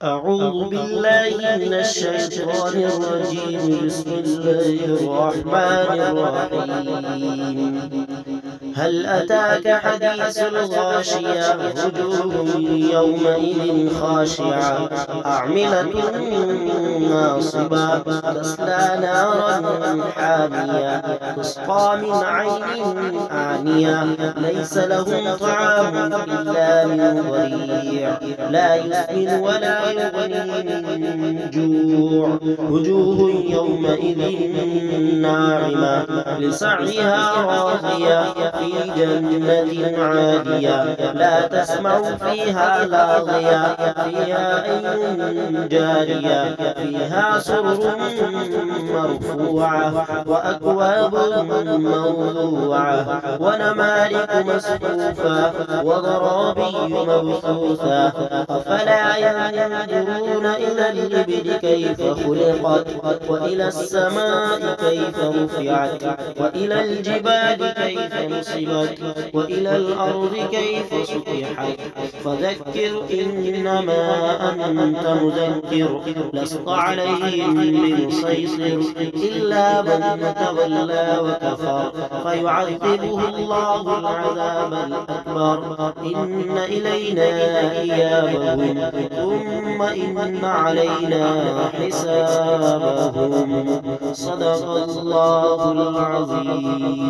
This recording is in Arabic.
أعوذ بالله من الشيطان الرجيم. بسم الله الرحمن الرحيم. هل أتاك حديث الغاشية؟ وجوه يومئذ خاشعة عاملة ناصبة تصلى نارا حامية تسقى من عين آنية ليس لهم طعام إلا من ضريع لا يسمن ولا يغني من جوع. وجوه يومئذ ناعمة لسعيها راضية في جنة عالية لا تسمع فيها لاغية فيها عين جارية فيها سرر مرفوعة وأكواب موضوعة ونمارق مصفوفة وغرابي مبثوثة أفلا ينظرون إلى الإبل كيف خلقت وإلى السماء كيف رفعت وإلى الجبال كيف نصبت وإلى الأرض كيف سطحت فذكر إنما أنت مذكر لست عليهم بمسيطر إلا من تولى وكفر فيعذبه الله العذاب الأكبر إن إلينا إيابهم ثم إن علينا حسابهم. صدق الله العظيم.